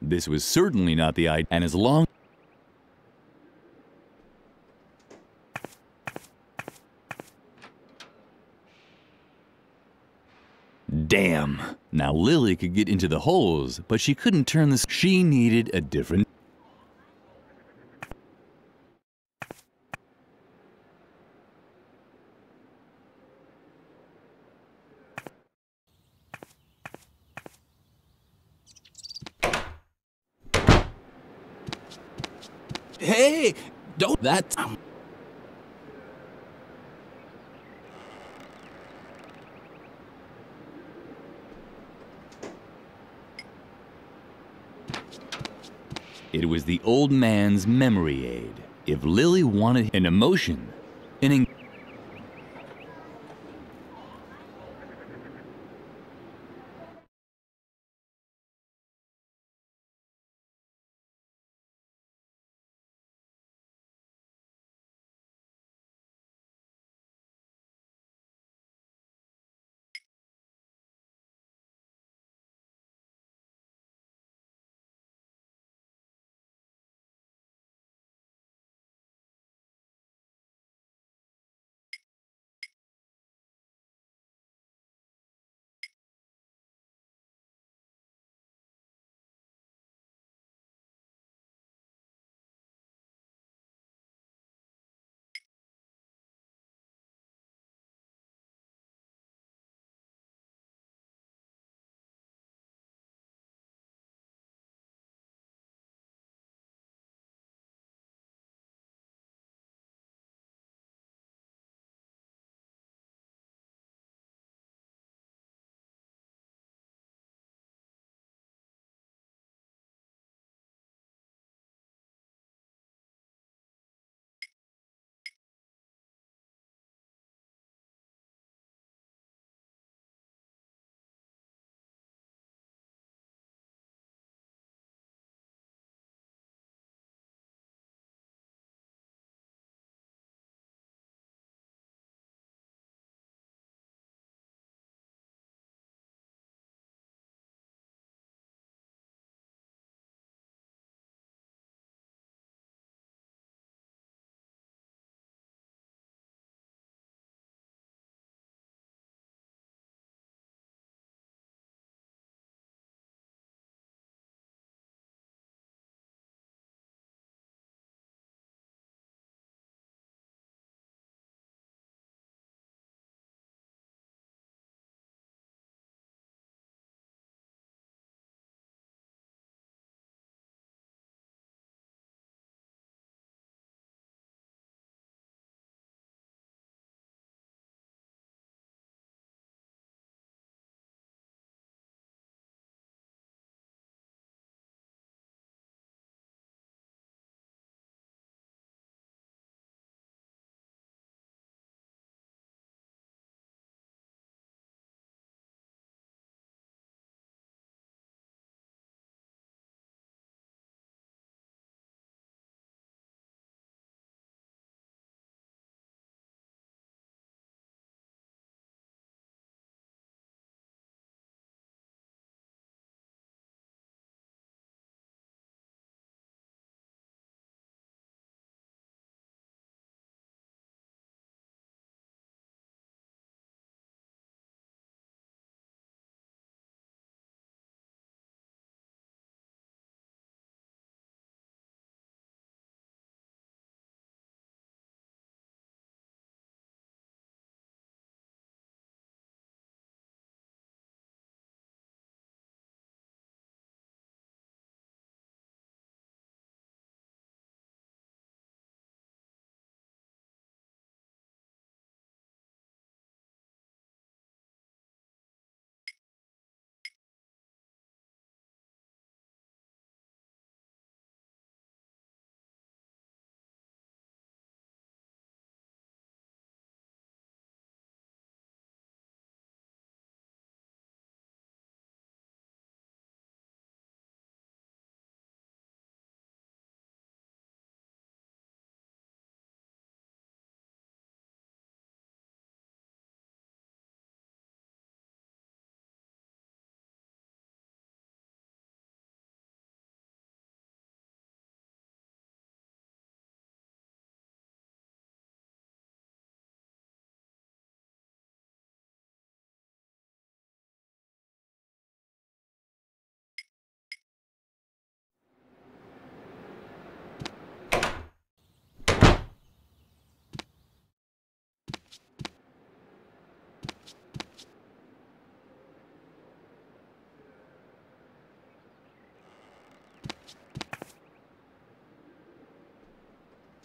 This was certainly not the idea, and as long... Damn! Now Lilli could get into the holes, but she couldn't turn this. She needed a different... Hey! Don't... That... It was the old man's memory aid. If Lilli wanted an emotion, an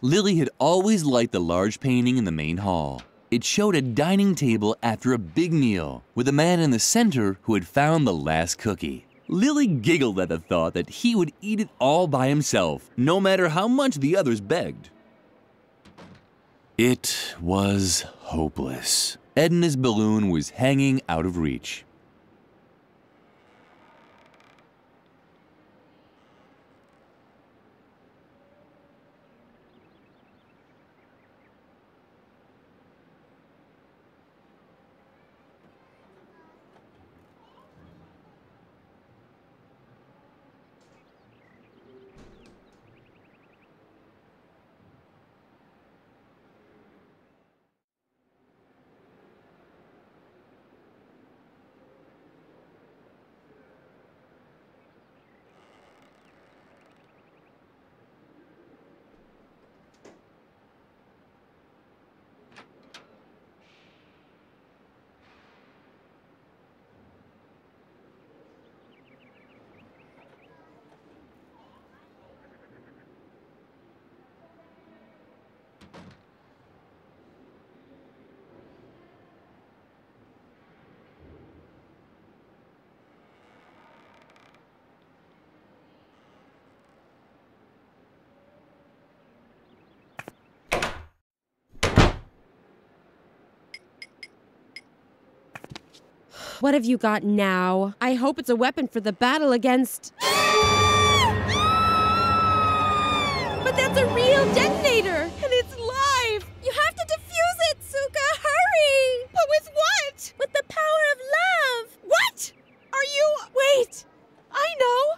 Lilli had always liked the large painting in the main hall. It showed a dining table after a big meal, with a man in the center who had found the last cookie. Lilli giggled at the thought that he would eat it all by himself, no matter how much the others begged. It was hopeless. Edna's balloon was hanging out of reach. What have you got now? I hope it's a weapon for the battle against... But that's a real detonator! And it's live! You have to defuse it, Suka! Hurry! But with what? With the power of love! What? Are you... Wait! I know!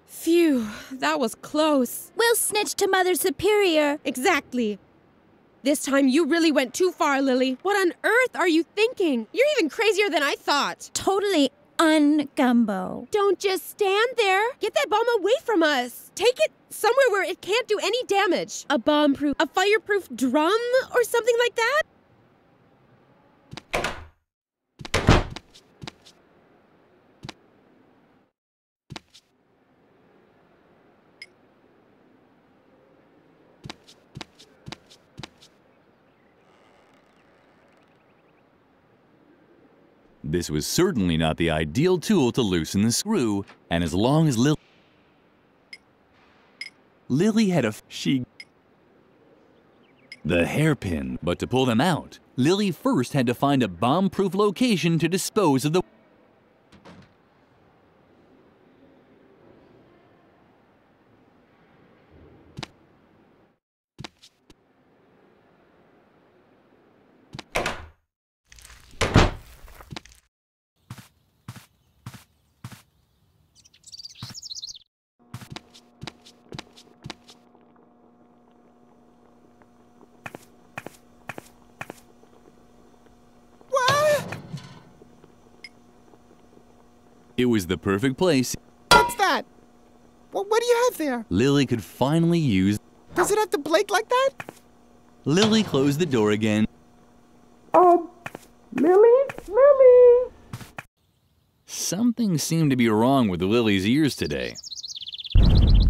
Phew, that was close. We'll snitch to Mother Superior. Exactly. This time you really went too far, Lilli. What on earth are you thinking? You're even crazier than I thought. Totally un-gumbo. Don't just stand there. Get that bomb away from us. Take it somewhere where it can't do any damage. A bomb-proof, a fireproof drum or something like that? This was certainly not the ideal tool to loosen the screw, and as long as Lilli had the hairpin, but to pull them out, Lilli first had to find a bomb-proof location to dispose of the... It was the perfect place. What's that? What do you have there? Lilli could finally use... Does it have to blink like that? Lilli closed the door again. Lilli? Something seemed to be wrong with Lilli's ears today.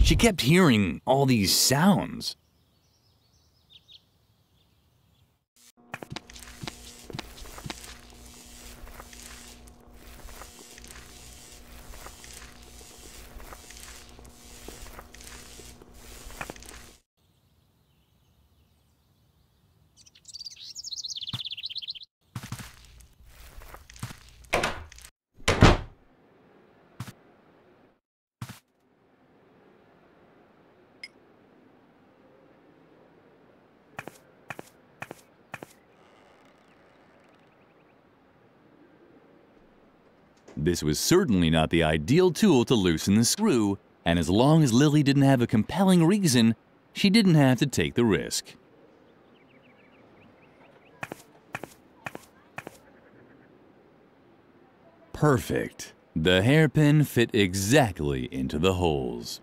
She kept hearing all these sounds. This was certainly not the ideal tool to loosen the screw, and as long as Lilli didn't have a compelling reason, she didn't have to take the risk. Perfect. The hairpin fit exactly into the holes.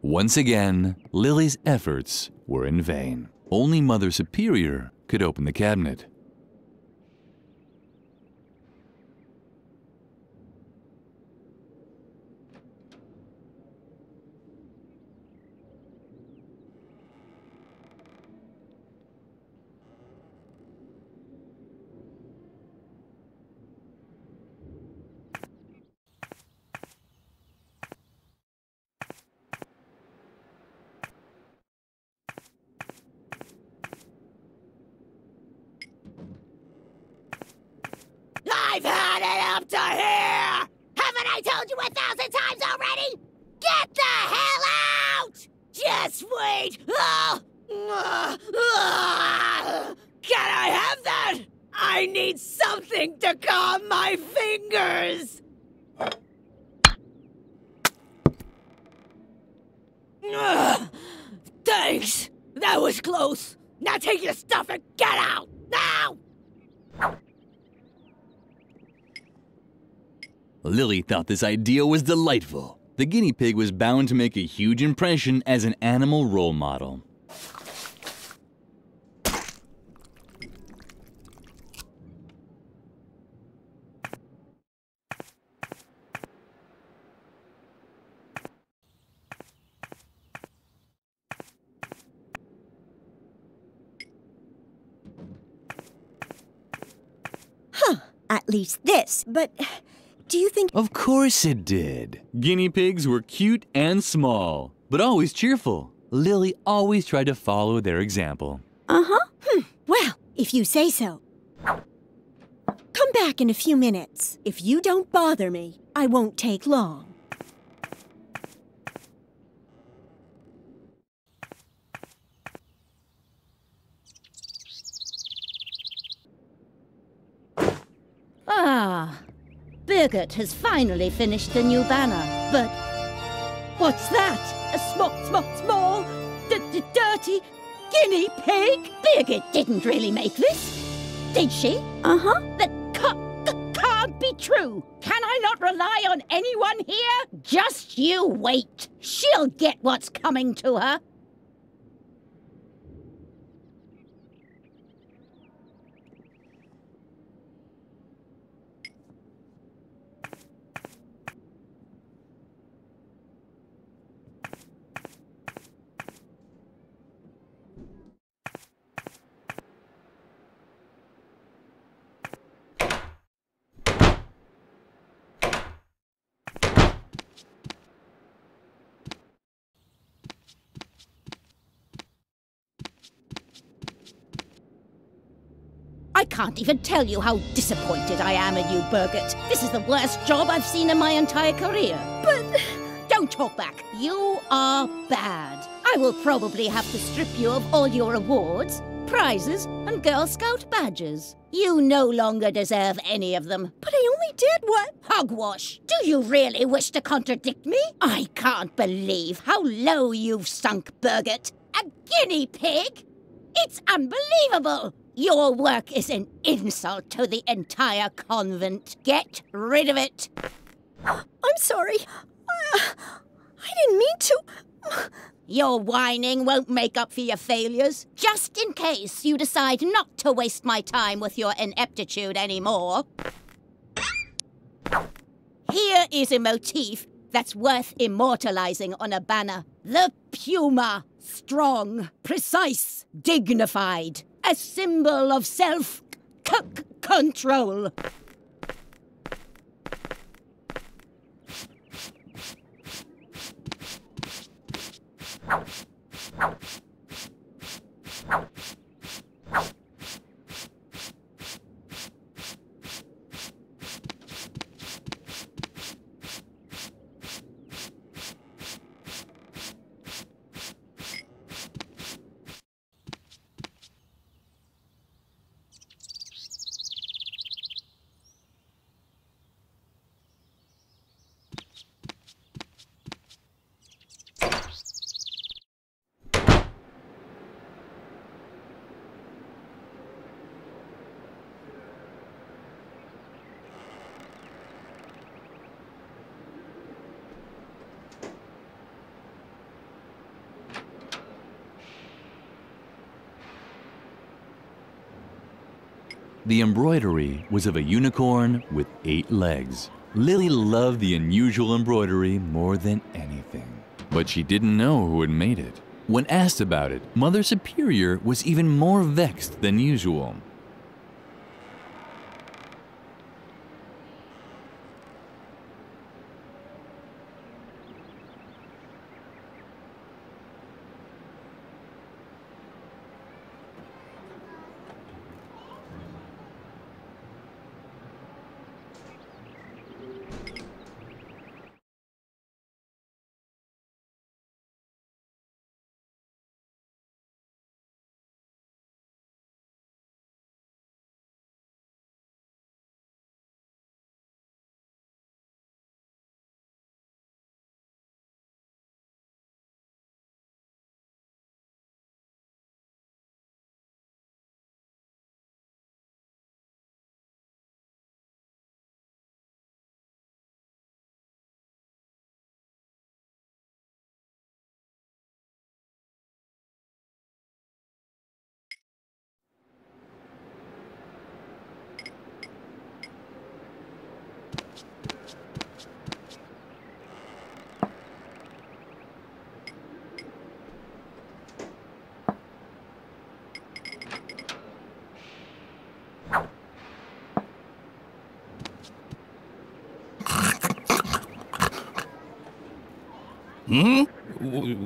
Once again, Lilli's efforts were in vain. Only Mother Superior could open the cabinet. I've had it up to here! Haven't I told you 1,000 times already? Get the hell out! Just wait! Can I have that? I need something to calm my fingers! Thanks! That was close! Now take your stuff and get out! Now! Lilli thought this idea was delightful. The guinea pig was bound to make a huge impression as an animal role model. At least this, but do you think... Of course it did. Guinea pigs were cute and small, but always cheerful. Lilli always tried to follow their example. Well, if you say so. Come back in a few minutes. If you don't bother me, I won't take long. Ah, Birgit has finally finished the new banner, but what's that? A small, dirty guinea pig? Birgit didn't really make this, did she? That can't be true. Can I not rely on anyone here? Just you wait. She'll get what's coming to her. I can't even tell you how disappointed I am in you, Birgit. This is the worst job I've seen in my entire career. But don't talk back. You are bad. I will probably have to strip you of all your awards, prizes, and Girl Scout badges. You no longer deserve any of them. But I only did what? Hogwash! Do you really wish to contradict me? I can't believe how low you've sunk, Birgit. A guinea pig? It's unbelievable! Your work is an insult to the entire convent. Get rid of it. I'm sorry. I didn't mean to. Your whining won't make up for your failures. Just in case you decide not to waste my time with your ineptitude anymore. Here is a motif that's worth immortalizing on a banner. The puma. Strong, precise, dignified. A symbol of self-control. The embroidery was of a unicorn with 8 legs. Lilli loved the unusual embroidery more than anything, but she didn't know who had made it. When asked about it, Mother Superior was even more vexed than usual.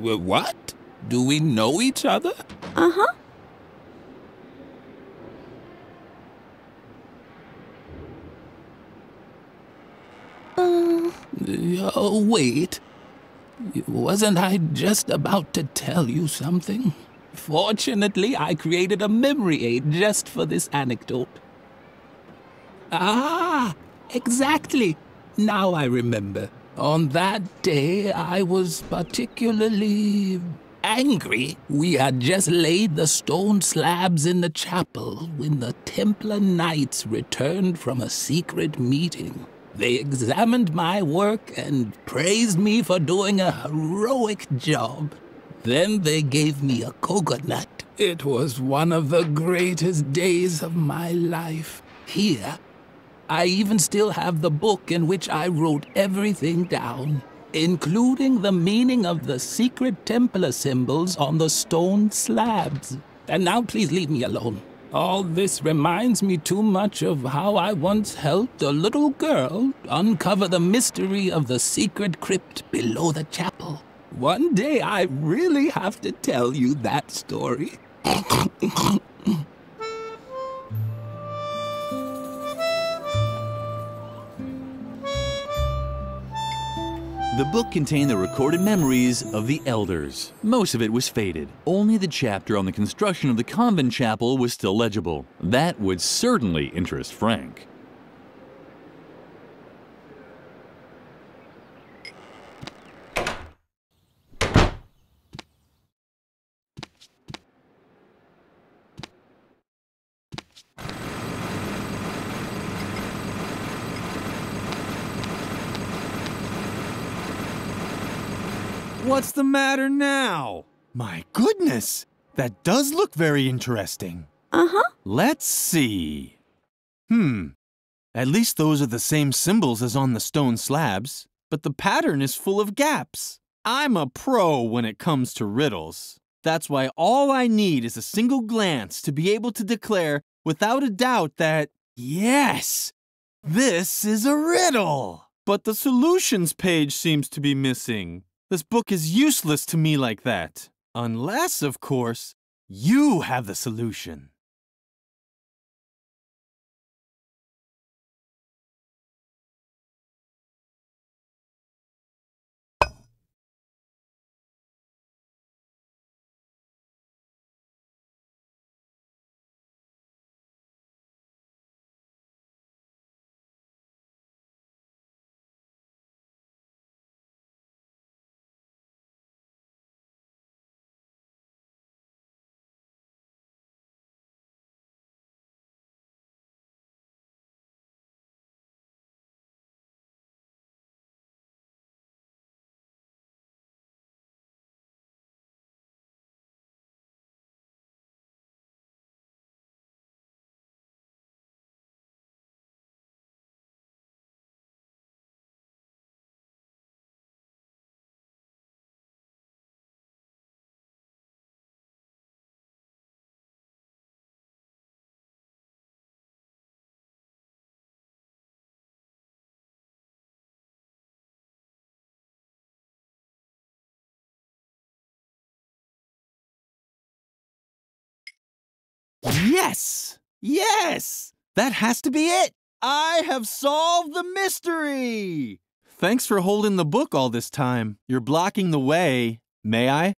What? Do we know each other? Uh-huh. Wait. Wasn't I just about to tell you something? Fortunately, I created a memory aid just for this anecdote. Ah, exactly. Now I remember. On that day, I was particularly angry. We had just laid the stone slabs in the chapel when the Templar Knights returned from a secret meeting. They examined my work and praised me for doing a heroic job. Then they gave me a coconut. It was one of the greatest days of my life. Here, I even still have the book in which I wrote everything down, including the meaning of the secret Templar symbols on the stone slabs. And now please leave me alone. All this reminds me too much of how I once helped a little girl uncover the mystery of the secret crypt below the chapel. One day I really have to tell you that story. The book contained the recorded memories of the elders. Most of it was faded. Only the chapter on the construction of the convent chapel was still legible. That would certainly interest Frank. What's the matter now? My goodness, that does look very interesting. Uh-huh. Let's see. At least those are the same symbols as on the stone slabs, but the pattern is full of gaps. I'm a pro when it comes to riddles. That's why all I need is a single glance to be able to declare without a doubt that, yes, this is a riddle. But the solutions page seems to be missing. This book is useless to me like that. Unless, of course, you have the solution. Yes! Yes! That has to be it! I have solved the mystery! Thanks for holding the book all this time. You're blocking the way. May I?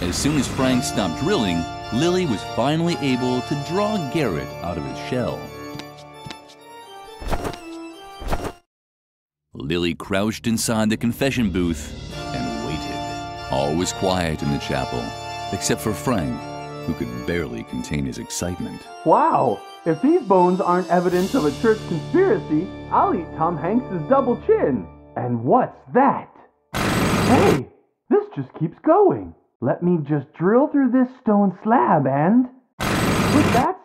As soon as Frank stopped drilling, Lilli was finally able to draw Garrett out of his shell. Lilli crouched inside the confession booth and waited. All was quiet in the chapel, except for Frank, who could barely contain his excitement. Wow! If these bones aren't evidence of a church conspiracy, I'll eat Tom Hanks's double chin. And what's that? Hey! This just keeps going. Let me just drill through this stone slab and... But that's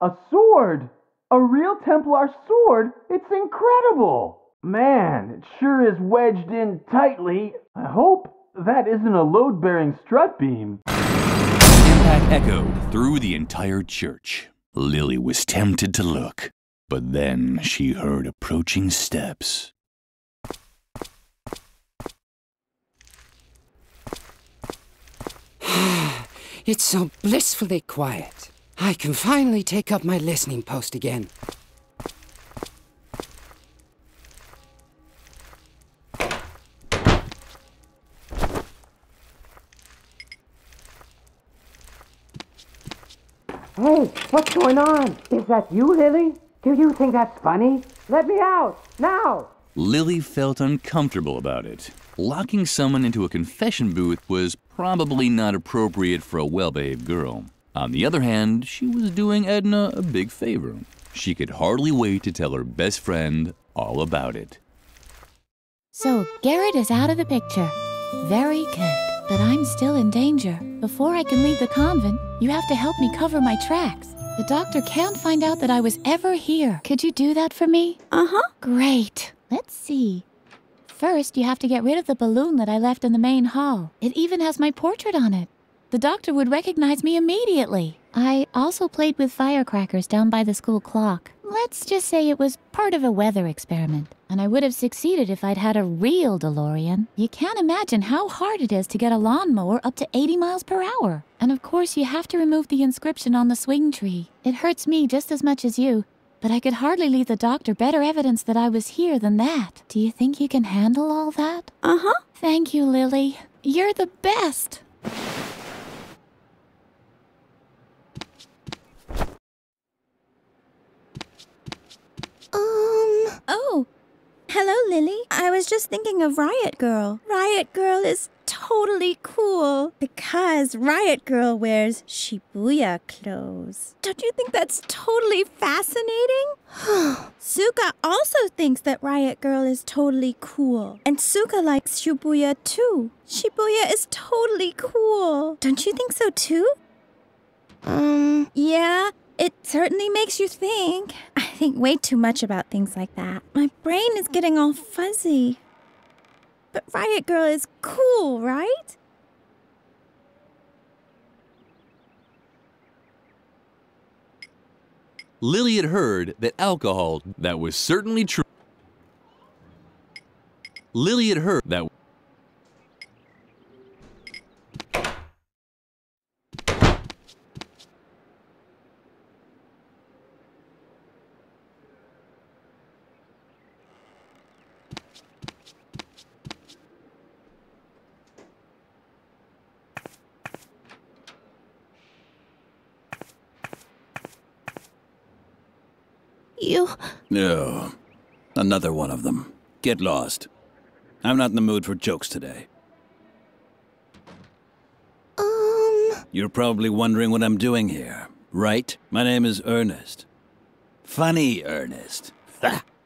a sword! A real Templar sword! It's incredible! Man, it sure is wedged in tightly. I hope that isn't a load-bearing strut beam. Impact echoed through the entire church. Lilli was tempted to look, but then she heard approaching steps. It's so blissfully quiet. I can finally take up my listening post again. Hey, what's going on? Is that you, Lilli? Do you think that's funny? Let me out, now! Lilli felt uncomfortable about it. Locking someone into a confession booth was probably not appropriate for a well-behaved girl. On the other hand, she was doing Edna a big favor. She could hardly wait to tell her best friend all about it. So, Garrett is out of the picture. Very good. But I'm still in danger. Before I can leave the convent, you have to help me cover my tracks. The doctor can't find out that I was ever here. Could you do that for me? Uh-huh. Great. Let's see. First, you have to get rid of the balloon that I left in the main hall. It even has my portrait on it. The doctor would recognize me immediately. I also played with firecrackers down by the school clock. Let's just say it was part of a weather experiment. And I would have succeeded if I'd had a real DeLorean. You can't imagine how hard it is to get a lawnmower up to 80 miles per hour. And of course, you have to remove the inscription on the swing tree. It hurts me just as much as you, but I could hardly leave the doctor better evidence that I was here than that. Do you think you can handle all that? Uh-huh. Thank you, Lilli. You're the best. Oh. Hello, Lilli. I was just thinking of Riot Girl. Riot Girl is totally cool because Riot Girl wears Shibuya clothes. Don't you think that's totally fascinating? Suka also thinks that Riot Girl is totally cool. And Suka likes Shibuya too. Shibuya is totally cool. Don't you think so too? Yeah. It certainly makes you think. I think way too much about things like that. My brain is getting all fuzzy. But Riot Girl is cool, right? Lilli had heard that alcohol, that was certainly true. Lilli had heard that. You... No. Another one of them. Get lost. I'm not in the mood for jokes today. You're probably wondering what I'm doing here, right? My name is Ernest. Funny Ernest.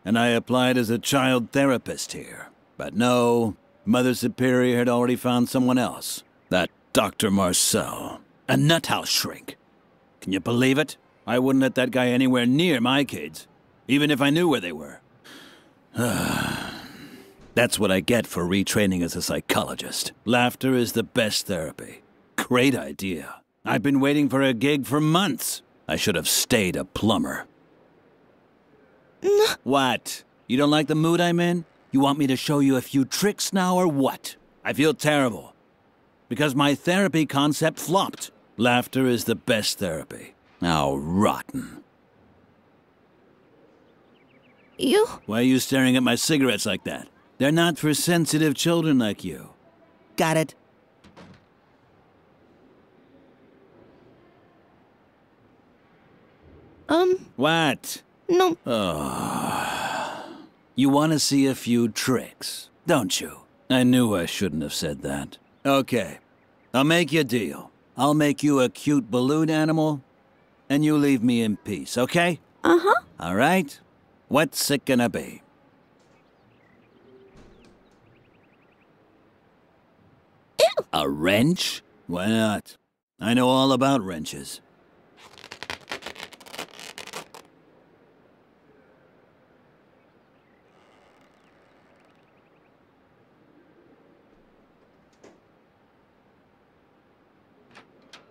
And I applied as a child therapist here. But no, Mother Superior had already found someone else. That Dr. Marcel. A nuthouse shrink. Can you believe it? I wouldn't let that guy anywhere near my kids, even if I knew where they were. That's what I get for retraining as a psychologist. Laughter is the best therapy. Great idea. I've been waiting for a gig for months. I should have stayed a plumber. What? You don't like the mood I'm in? You want me to show you a few tricks now or what? I feel terrible. Because my therapy concept flopped. Laughter is the best therapy. How rotten. You... Why are you staring at my cigarettes like that? They're not for sensitive children like you. Got it? What? No. Oh. You want to see a few tricks, don't you? I knew I shouldn't have said that. Okay. I'll make you a deal. I'll make you a cute balloon animal, and you leave me in peace, okay? Uh-huh. All right? What's it gonna be? Ew. A wrench? Why not? I know all about wrenches.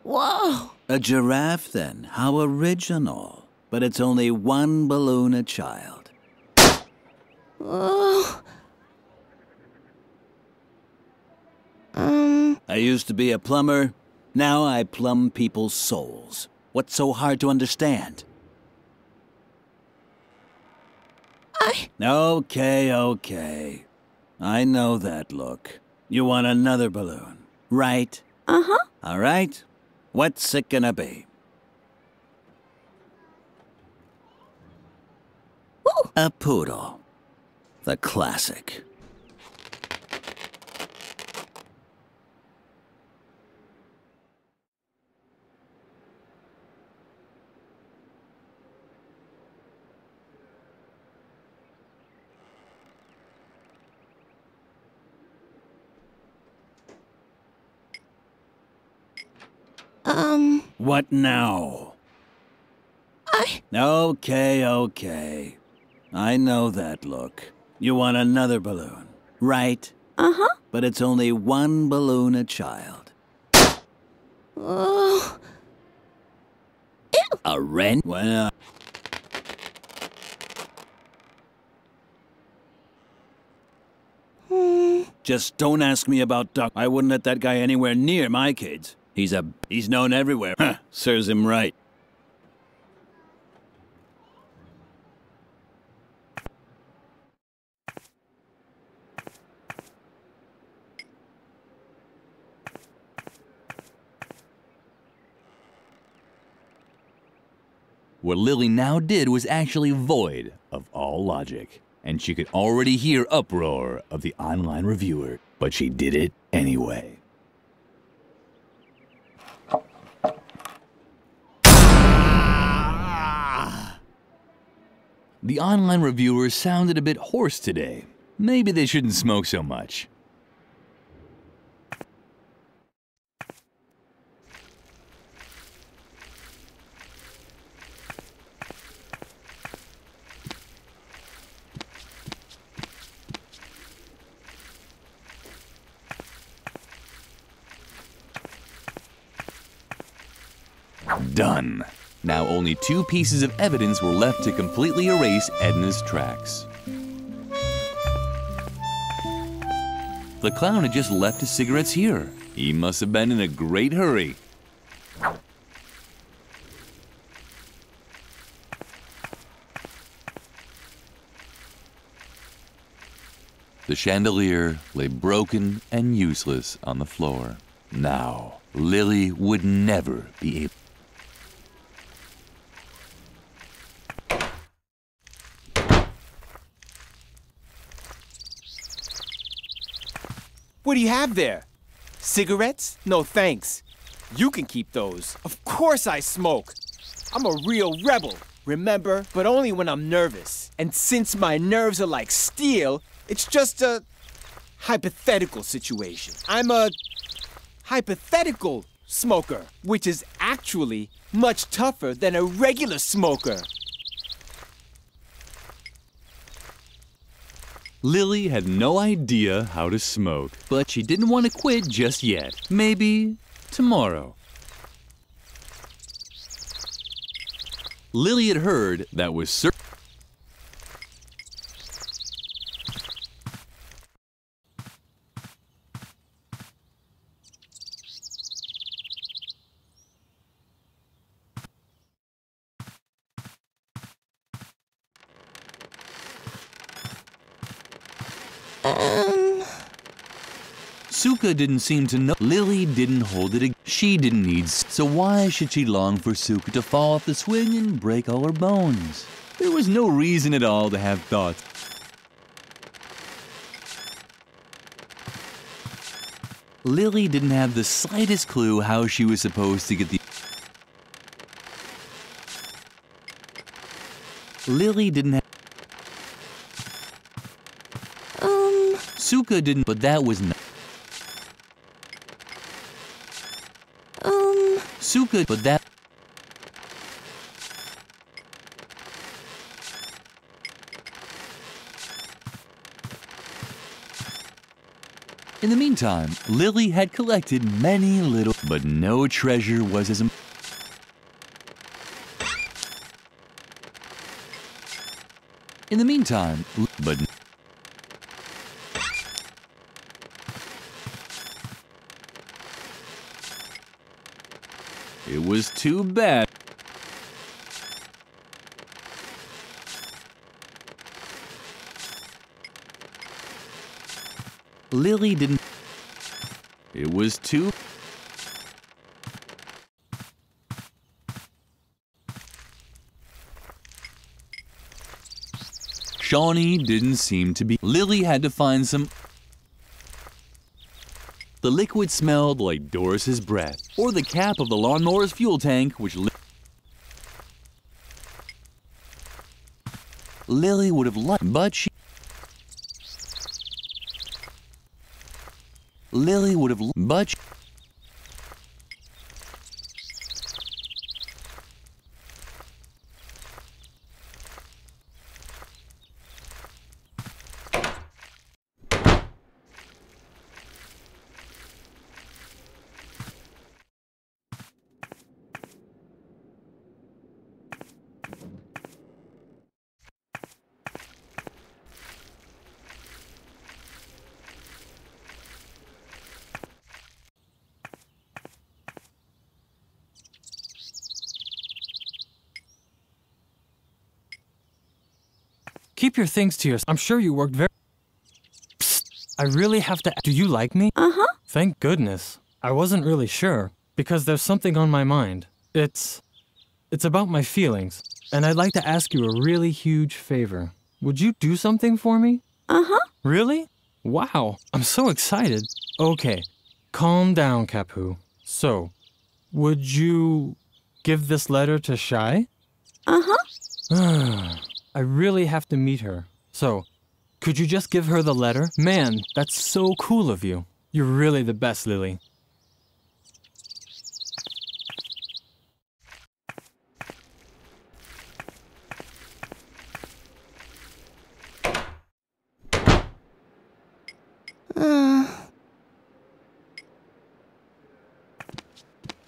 Whoa! A giraffe, then. How original. But it's only one balloon a child. Oh. I used to be a plumber. Now I plumb people's souls. What's so hard to understand? Okay. I know that look. You want another balloon, right? Uh-huh. All right. What's it gonna be? Ooh. A poodle. The classic. What now? Okay. I know that look. You want another balloon, right? Uh-huh. But it's only one balloon a child. Oh. Ew. A wrench? Well... Just don't ask me about Duck. I wouldn't let that guy anywhere near my kids. He's known everywhere. Huh, serves him right. What Lilli now did was actually void of all logic, and she could already hear uproar of the online reviewer, but she did it anyway. The online reviewers sounded a bit hoarse today. Maybe they shouldn't smoke so much. Done. Now only 2 pieces of evidence were left to completely erase Edna's tracks. The clown had just left his cigarettes here. He must have been in a great hurry. The chandelier lay broken and useless on the floor. Now, Lilli would never be able. What do you have there? Cigarettes? No thanks. You can keep those. Of course I smoke. I'm a real rebel, remember? But only when I'm nervous. And since my nerves are like steel, it's just a hypothetical situation. I'm a hypothetical smoker, which is actually much tougher than a regular smoker. Lilli had no idea how to smoke, but she didn't want to quit just yet. Maybe tomorrow. Lilli had heard that was certain. Suka didn't seem to know. Lilli didn't hold it. She didn't need. So why should she long for Suka to fall off the swing and break all her bones? There was no reason at all to have thoughts. Lilli didn't have the slightest clue how she was supposed to get the. Lilli didn't have. Suka didn't, but that was not. Suka, but that. In the meantime, Lilli had collected many little, but no treasure was as important. In the meantime, but. It was too bad. Lilli didn't. It was too. Shawnee didn't seem to be. Lilli had to find some. The liquid smelled like Doris's breath, or the cap of the lawnmower's fuel tank, which Lilli would have liked, but she. Lilli would have, but. Keep your things to yourself. I'm sure you worked very. Psst. I really have to. Do you like me? Uh-huh. Thank goodness. I wasn't really sure, because there's something on my mind. It's about my feelings, and I'd like to ask you a really huge favor. Would you do something for me? Uh-huh. Really? Wow, I'm so excited. Okay, calm down, Kapu. So, would you give this letter to Shai? Uh-huh. I really have to meet her. So, could you just give her the letter? Man, that's so cool of you. You're really the best, Lilli.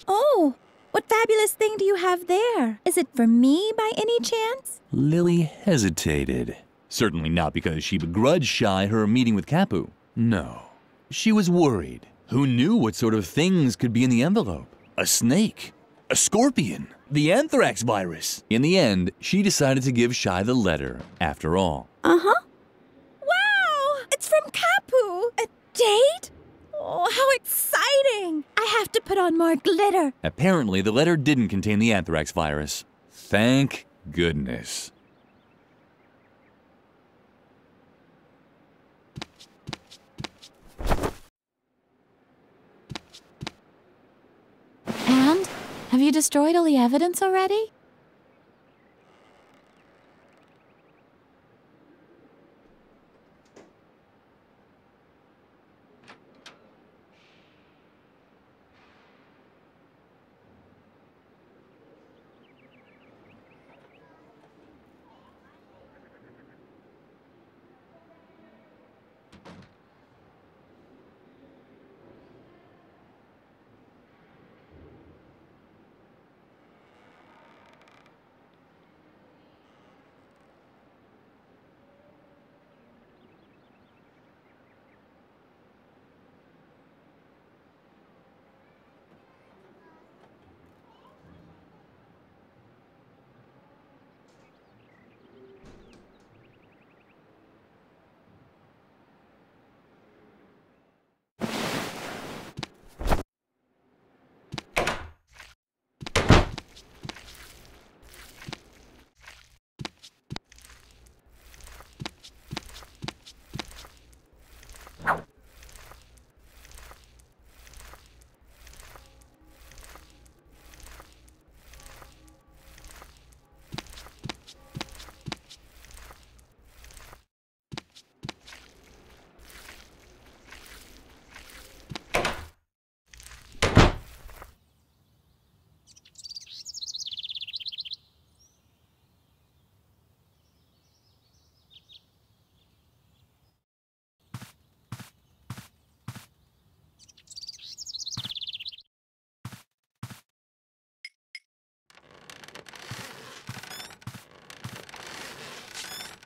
Oh, what fabulous thing do you have there? Is it for me by any chance? Lilli hesitated. Certainly not because she begrudged Shy her meeting with Kapu. No. She was worried. Who knew what sort of things could be in the envelope? A snake? A scorpion? The anthrax virus? In the end, she decided to give Shy the letter, after all. Uh-huh. Wow! It's from Kapu! A date? Oh, how exciting! I have to put on more glitter. Apparently, the letter didn't contain the anthrax virus. Thank goodness. And? Have you destroyed all the evidence already?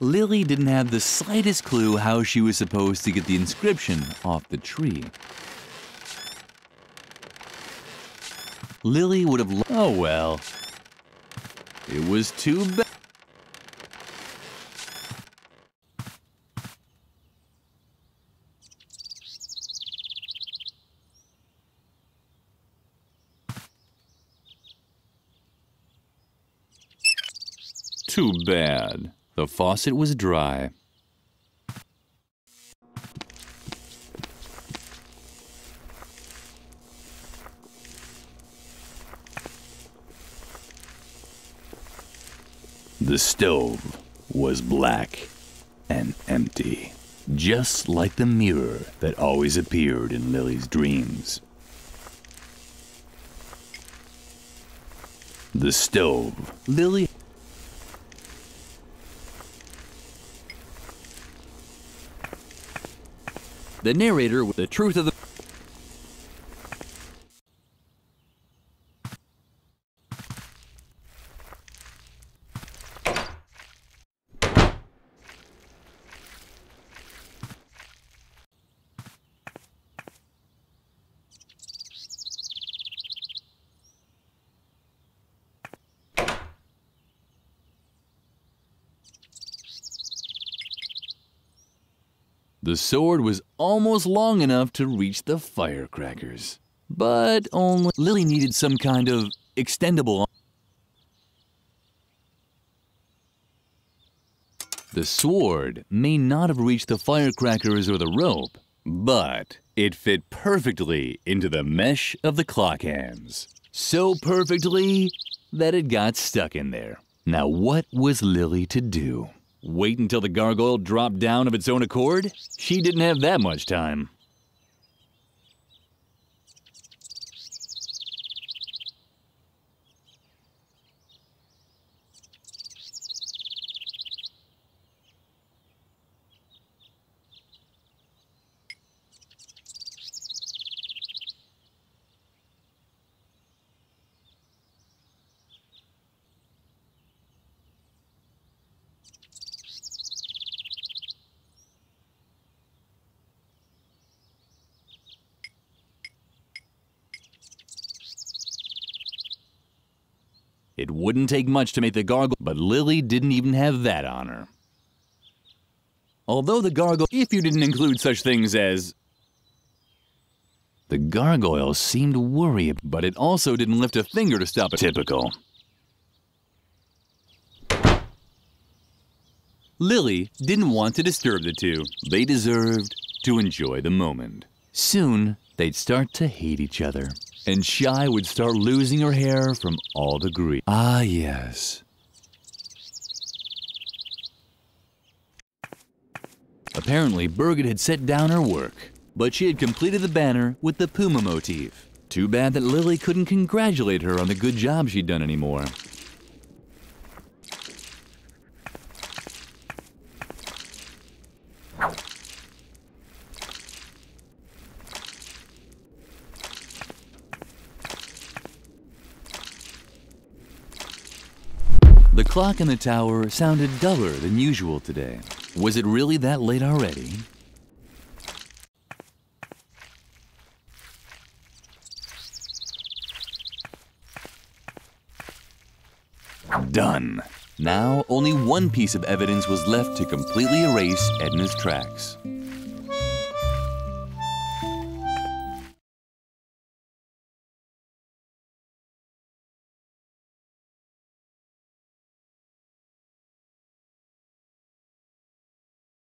Lilli didn't have the slightest clue how she was supposed to get the inscription off the tree. Lilli would have... Oh well. It was too bad. Too bad. The faucet was dry. The stove was black and empty, just like the mirror that always appeared in Lilli's dreams. The stove. Lilli... The narrator with the truth of the... The sword was almost long enough to reach the firecrackers, but only Lilli needed some kind of extendable. The sword may not have reached the firecrackers or the rope, but it fit perfectly into the mesh of the clock hands. So perfectly that it got stuck in there. Now what was Lilli to do? Wait until the gargoyle dropped down of its own accord? She didn't have that much time. It wouldn't take much to make the gargoyle, but Lilli didn't even have that on her. Although the gargoyle, if you didn't include such things as... The gargoyle seemed worried, but it also didn't lift a finger to stop it. Typical. Lilli didn't want to disturb the two. They deserved to enjoy the moment. Soon, they'd start to hate each other, and Shy would start losing her hair from all the grief. Ah, yes. Apparently, Birgit had set down her work, but she had completed the banner with the puma motif. Too bad that Lilli couldn't congratulate her on the good job she'd done anymore. The clock in the tower sounded duller than usual today. Was it really that late already? Done. Now, only one piece of evidence was left to completely erase Edna's tracks.